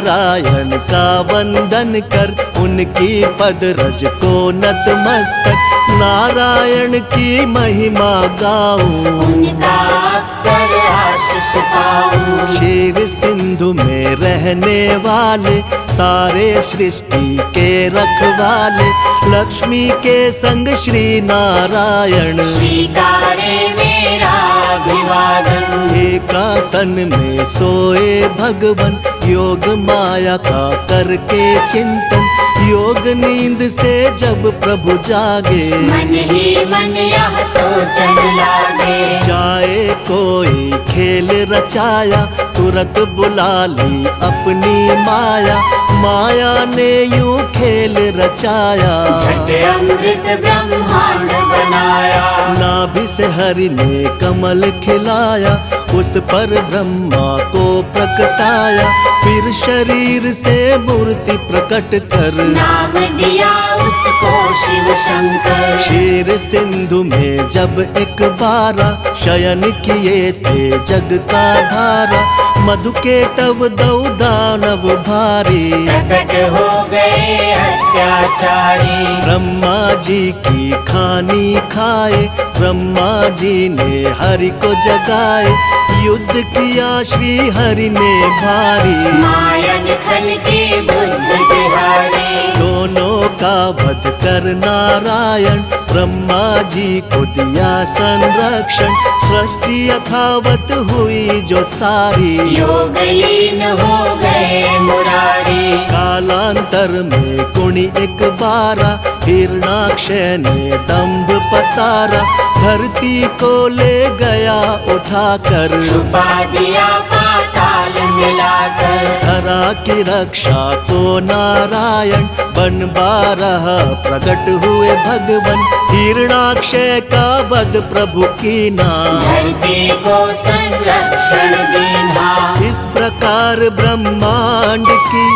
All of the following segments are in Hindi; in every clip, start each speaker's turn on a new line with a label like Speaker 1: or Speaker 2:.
Speaker 1: नारायण का वंदन कर, उनकी पद रज को नतमस्तक, नारायण की महिमा गाऊं,
Speaker 2: उनका अक्सर आशीष पाऊं।
Speaker 1: क्षीर सिंधु में रहने वाले, सारे सृष्टि के रखवाले, लक्ष्मी के संग श्री नारायण,
Speaker 2: स्वीकारे मेरा अभिवादन।
Speaker 1: एक आसन में सोए भगवन, योग माया का करके चिंतन, योग नींद से जब प्रभु जागे,
Speaker 2: मन ही मन यह सोचन लागे।
Speaker 1: जाए कोई खेल रचाया, तुरंत बुला ली अपनी माया, माया ने यूं खेल रचाया,
Speaker 2: झट अमृत ब्रह्मांड बनाया।
Speaker 1: नाभि से हरि ने कमल खिलाया, उस पर ब्रह्मा को प्रकटाया, फिर शरीर से मूर्ति प्रकट कर,
Speaker 2: नाम दिया उसको शिव शंकर।
Speaker 1: क्षीर सिंधु में जब एक बारा, शयन किए थे जग का धारा, मधु के टव दौ दानव भारी,
Speaker 2: प्रकट हो गए अत्याचारी।
Speaker 1: ब्रह्मा जी की खानी खाए, ब्रह्मा जी ने हरि को जगाए, युद्ध किया श्री हरि ने भारी,
Speaker 2: मायन खल के बुद्ध बिहारी।
Speaker 1: दोनों का वध कर नारायण, ब्रह्मा जी को दिया संरक्षण, सृष्टि यथावत हुई जो सारी,
Speaker 2: योगलीन हो गए मुरारी।
Speaker 1: कालांतर में कुणी एक बारा, हिरणाक्षय ने दंभ पसारा, धरती को ले गया उठाकर,
Speaker 2: छुपा दिया पाताल मिलाकर।
Speaker 1: धरा की रक्षा को नारायण, बन बारह प्रकट हुए भगवन, हिरणाक्षय का वध प्रभु कीना,
Speaker 2: धरती को संरक्षण देना।
Speaker 1: इस प्रकार ब्रह्मांड की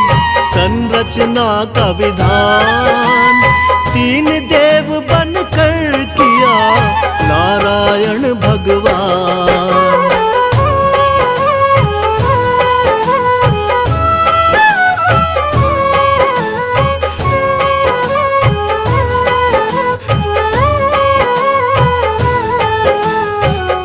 Speaker 1: संरचना का विधान, तीन देव बनकर किया नारायण भगवान।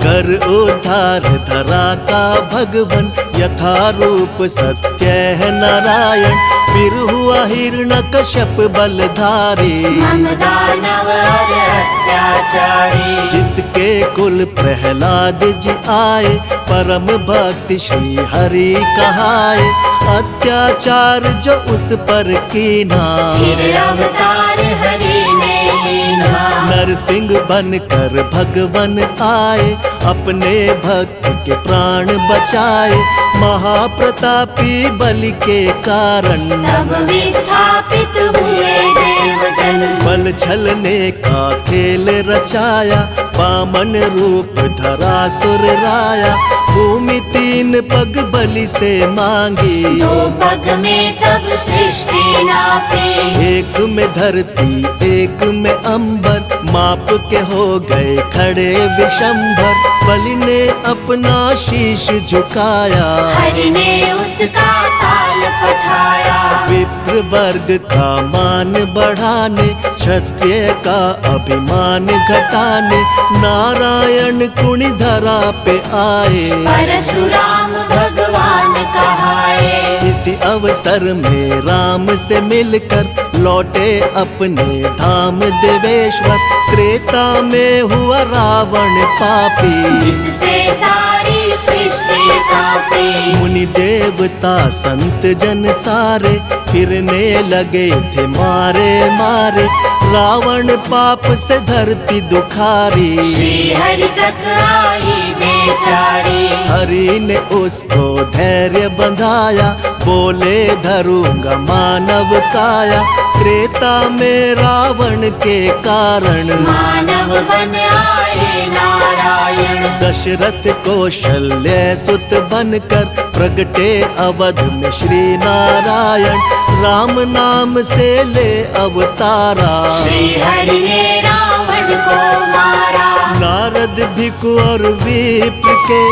Speaker 1: कर उद्धार धरा का भगवन, यथा रूप सत्य है नारायण, फिर हुआ हिरण्यकश्यप बलधारी,
Speaker 2: हम दानव और अत्याचारी।
Speaker 1: जिसके कुल प्रहलाद जी आए, परम भक्त श्री हरि कहाए, अत्याचार जो उस पर कीना,
Speaker 2: फिर अवतार हरि ने लीना।
Speaker 1: नरसिंह बनकर भगवन आए, अपने भक्त के प्राण बचाए, महाप्रतापी बलि के कारण,
Speaker 2: तब विस्थापित हुए देवजन।
Speaker 1: बल छलने का खेल रचाया, वामन रूप धरा सुर राया, भूमि तीन पग बलि से मांगी,
Speaker 2: दो पग में तब सृष्टि नापी।
Speaker 1: एक में धरती एक में अंबर, माप के हो गए खड़े विशंभर, बलि ने अपना शीश झुकाया,
Speaker 2: हरि ने उसका ताल पठाया।
Speaker 1: विप्र वर्ग का मान बढ़ाने, क्षत्रिय का अभिमान घटाने, नारायण कुणी धरा पे आए,
Speaker 2: परशुराम भगवान कहाए।
Speaker 1: इसी अवसर में राम से मिलकर लौटे अपने धाम देवेश्वर, त्रेता में हुआ रावण पापी,
Speaker 2: जिससे सारी सृष्टि कांपी।
Speaker 1: मुनि देवता संत जन सारे, फिरने लगे थे मारे मारे, रावण पाप से धरती दुखारी,
Speaker 2: श्री हरि तक आई बेचारी।
Speaker 1: हरि ने उसको धैर्य बंधाया, बोले धरूंगा मानव काया, त्रेता में रावण के कारण,
Speaker 2: मानव बन आए नारायण।
Speaker 1: दशरथ कौशल्य सुत बनकर, प्रगटे अवध में श्री नारायण, राम नाम से ले अवतारा,
Speaker 2: श्री हरि ने रावण को मारा।
Speaker 1: नारद भिक्षु और विप्र के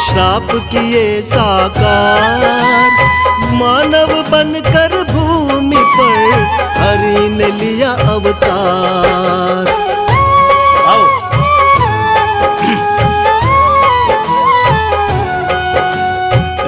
Speaker 1: श्राप किए साकार, मानव बनकर भूमि पर हरि ने लिया अवतार। आओ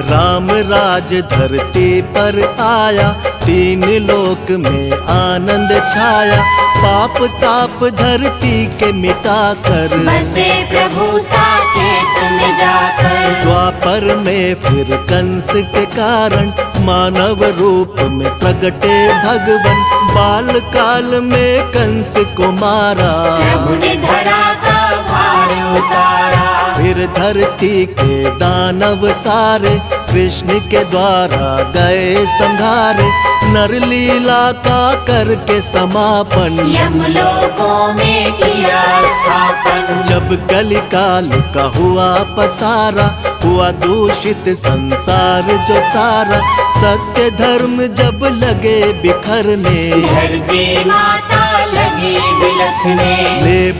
Speaker 1: राम राज धरती पर आया, तीन लोक में आनंद छाया। पाप ताप धरती के मिटाकर
Speaker 2: बसे प्रभु साकेत में जाकर।
Speaker 1: द्वापर में फिर कंस के कारण मानव रूप में प्रगटे भगवन। बाल काल में कंस को मारा,
Speaker 2: प्रभु ने धरा का भार उतारा।
Speaker 1: फिर धरती के दानव सारे कृष्ण के द्वारा गए संघारे। नर लीला का करके समापन
Speaker 2: यमलोकों में किया स्थापन।
Speaker 1: जब कलिकाल का हुआ पसारा, हुआ दूषित संसार जो सारा। सत्य धर्म जब लगे बिखरने,
Speaker 2: धरती माता लगी बिलखने।
Speaker 1: ले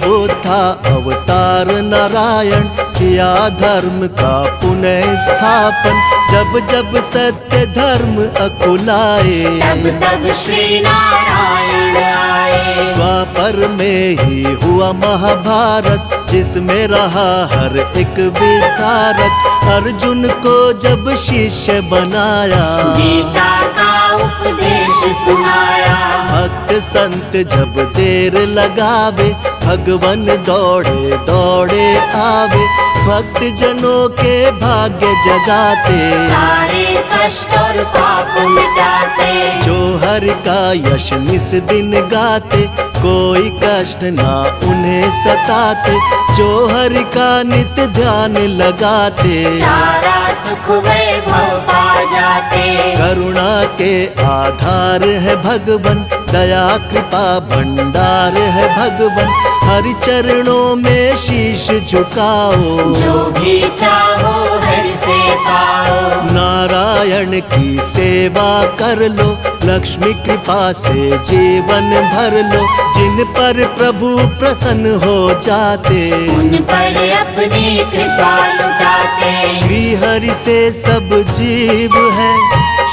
Speaker 1: था अवतार नारायण, किया धर्म का पुनः स्थापन। जब जब सत्य धर्म अकुलाए,
Speaker 2: तब तब श्री नारायण आए।
Speaker 1: द्वापर में ही हुआ महाभारत, जिसमें रहा हर एक विधारक। अर्जुन को जब शिष्य बनाया,
Speaker 2: गीता का उपदेश सुनाया।
Speaker 1: भक्त संत जब देर लगावे, भगवन दौड़े दौड़े आवे। भक्त जनों के भाग्य जगाते,
Speaker 2: सारे कष्ट और पाप मिटाते।
Speaker 1: जो हरि का यश निस दिन गाते, कोई कष्ट ना उन्हें सताते। जो हरि का नित्य ध्यान लगाते,
Speaker 2: सारा सुख वैभव पा जाते।
Speaker 1: करुणा के आधार है भगवन, दया कृपा भंडार है भगवन। हरि चरणों में शीश झुकाओ,
Speaker 2: जो भी चाहो हरि से पाओ।
Speaker 1: नारायण की सेवा कर लो, लक्ष्मी कृपा से जीवन भर लो। जिन पर प्रभु प्रसन्न हो जाते,
Speaker 2: उन पर अपनी कृपा लुटाते।
Speaker 1: श्री हरि से सब जीव है,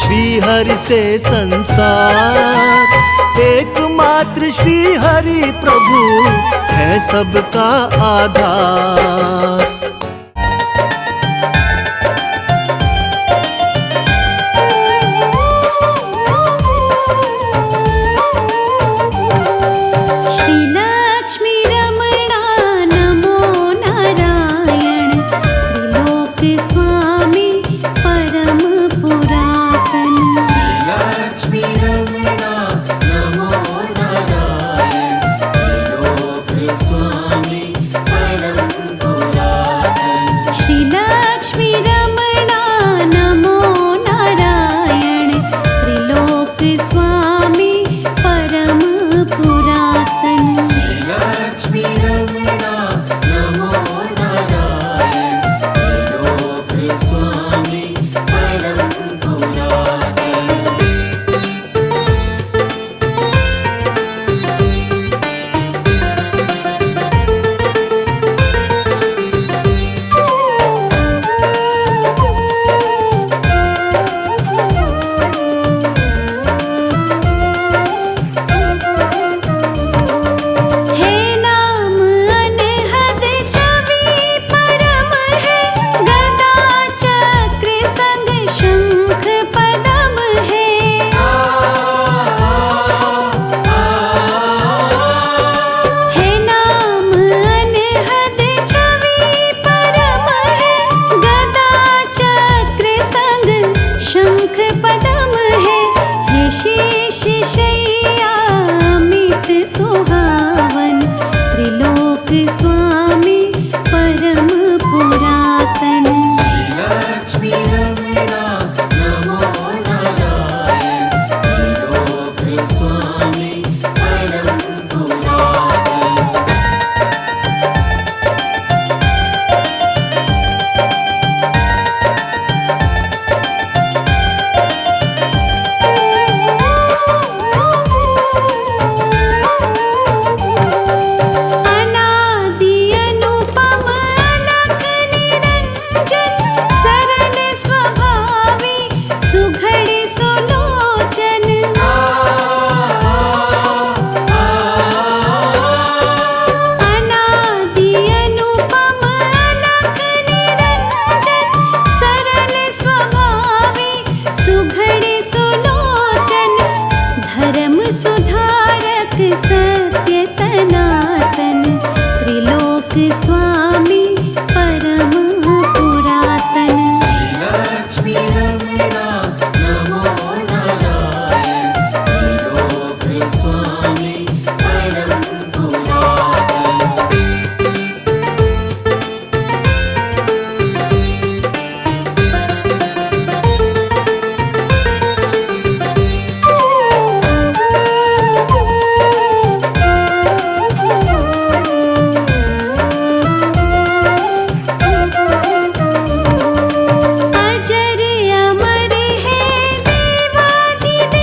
Speaker 1: श्री हरि से संसार। एकमात्र श्री हरि प्रभु है सबका आधार।
Speaker 3: त्रिलोक स्वामी परम पुरातन।
Speaker 2: लक्ष्मी रमणा नमो नारायण त्रिलोक स्वामी परम
Speaker 3: अजर अमर है देवाधिदेवा,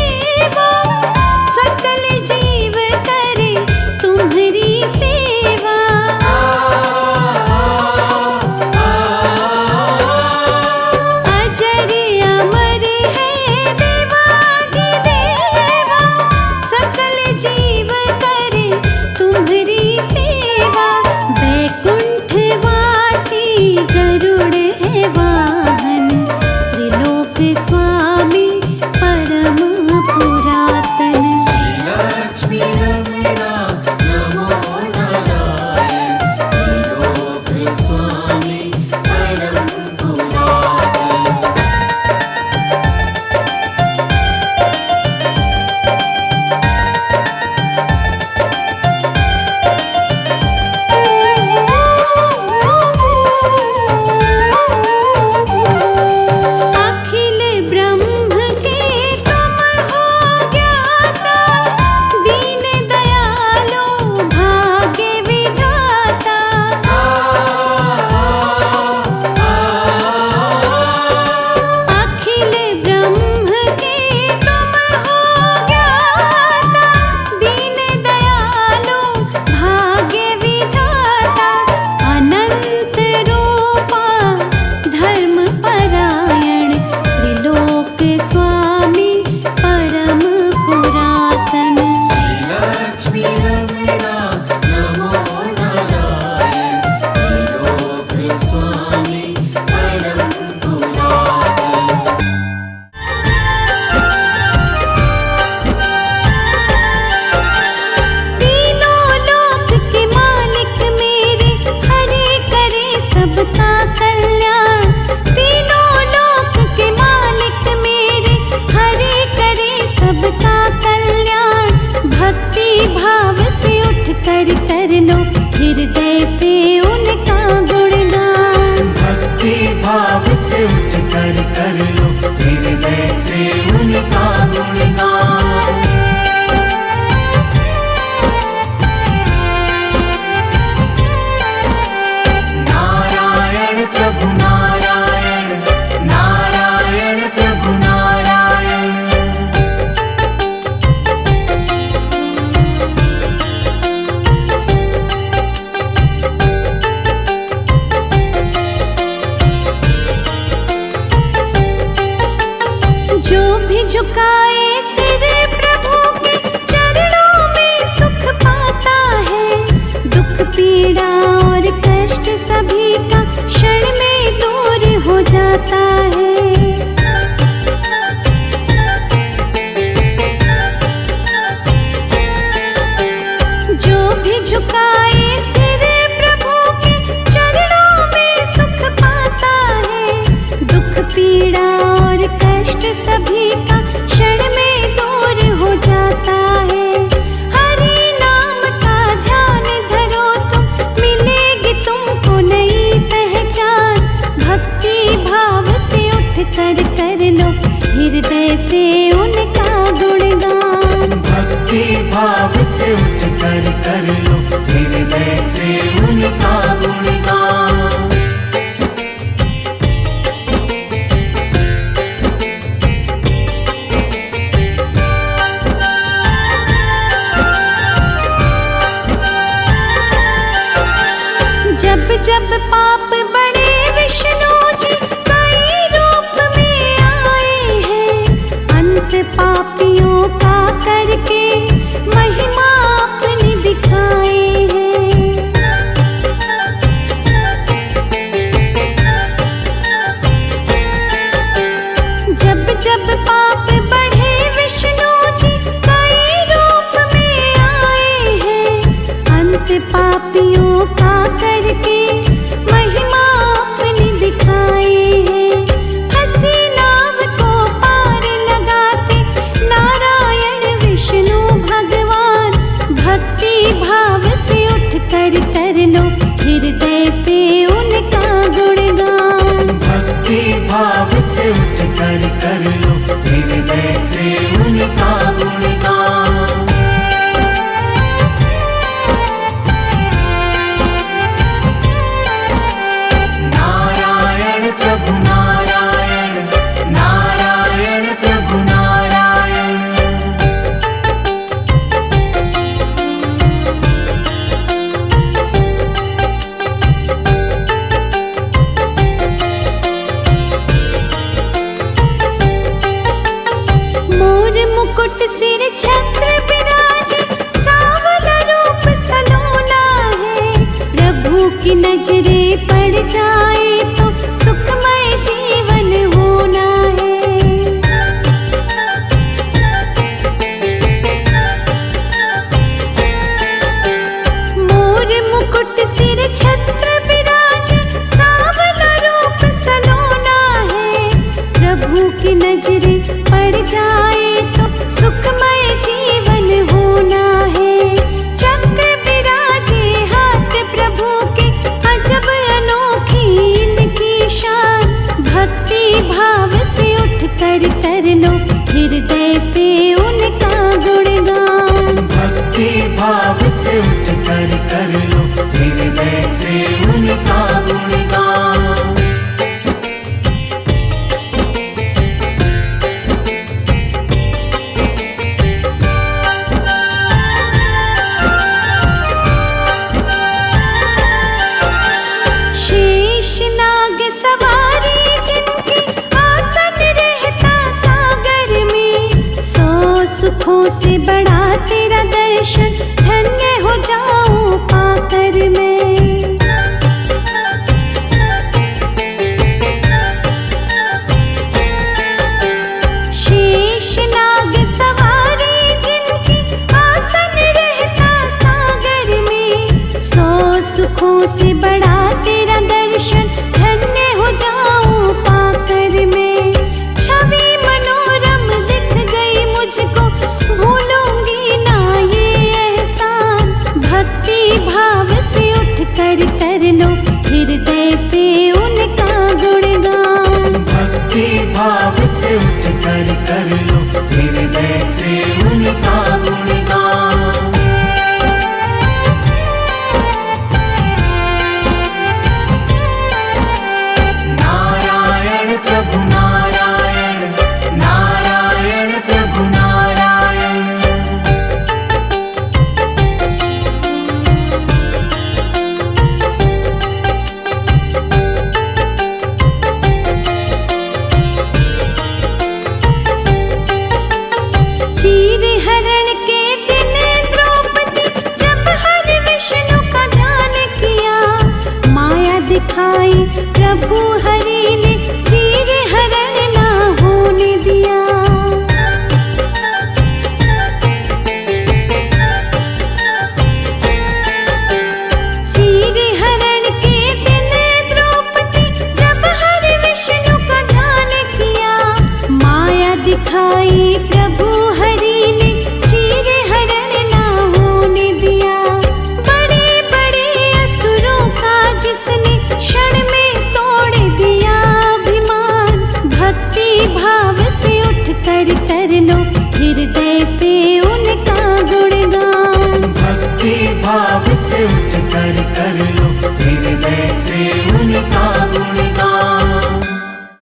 Speaker 3: सकल जीव करे तुम्हारी सेवा। अजर अमर है देवाधिदेवा, सकल जीव करे तुम्हारी सेवा। वैकुंठ वासी गरुड़ है वाहन, त्रिलोक स्वामी परम पुरातन।
Speaker 2: लक्ष्मी रमणा नमो नारायण त्रिलोक स्वामी परम
Speaker 3: अखिल ब्रह्म के तुम हो ज्ञाता, दीन दयालो भाग्य विधाता। अखिल ब्रह्म के तुम हो ज्ञाता, दीन दयालो भाग्य विधाता। अनंत रूपा धर्म परायण, त्रिलोक स्वामी परम पुरातन।
Speaker 2: लक्ष्मी रमणा नमो नारायण त्रिलोक स्वामी परम
Speaker 3: तीनों लोक के मालिक मेरे, हरे करे सबका कल्याण। तीनों लोक के मालिक मेरे, हरे करे सबका कल्याण। भक्ति भाव से उठ कर लो हृदय से उनका गुणगान।
Speaker 2: भक्ति भाव से उठ कर लो हृदय से उनका गुणगान। नारायण प्रभु नारायण, नारायण प्रभु नारायण।
Speaker 3: जो भी झुकाए सिर प्रभु के चरणों में सुख पाता है। दुख पीड़ा और कष्ट सभी का क्षण में दूर हो जाता है। जो भी झुकाए सिर प्रभु के चरणों में सुख पाता है। दुख पीड़ा और कष्ट सभी का क्षण में दूर हो जाता है। हरि नाम का ध्यान धरो तुम, मिलेगी तुमको नई पहचान। भक्ति भाव से उठ कर लो हृदय से उनका गुणगान।
Speaker 2: भक्ति भाव से उठ कर लो हृदय से उनका गुणगान।
Speaker 3: जब जब पाप बड़े विष्णु जी कई रूप में आए हैं। अंत पापियों का करके महिमा अपनी दिखाए हैं। जब जब पाप बढ़े विष्णु जी कई रूप में आए हैं। अंत पापियों का कर की नजरे पड़ जाए तो सुखमय जीवन होना है। मोर मुकुट सिर छत्र विराजे, सांवला रूप सलोना है। प्रभु की नजरे पड़ जाए तो सुखमय जीवन होना है। चक्र विराजे हाथ प्रभु के, अजब अनोखी इनकी शान। भक्ति भाव से उठ कर लो हृदय से उनका गुणगान।
Speaker 4: भक्ति भाव से उठ कर लो हृदय से उनका गुणगान।
Speaker 3: शेषनाग सवारी जिनकी, आसन रहता सागर में। 100 सुखों से बड़ा तेरा दर्शन, धन्य हो जाऊं पाकर मैं। शेषनाग सवारी जिनकी, आसन रहता सागर में। 100 सुखों से बड़ा तेरा दर्शन, धन्य हो जाऊं पाकर मैं। छवि मनोरम दिख गई मुझको, भूलूंगी ना ये एहसान। भक्ति भाव से उठ कर लो हृदय से उनका गुणगान।
Speaker 4: भक्ति भाव से उठ कर लो हृदय से उनका गुणगान। नारायण प्रभु नारायण, नारायण प्रभु नारायण।
Speaker 3: चीर हरण के दिन द्रौपदी, जब हरि विष्णु का ध्यान किया। माया दिखाई प्रभु हरि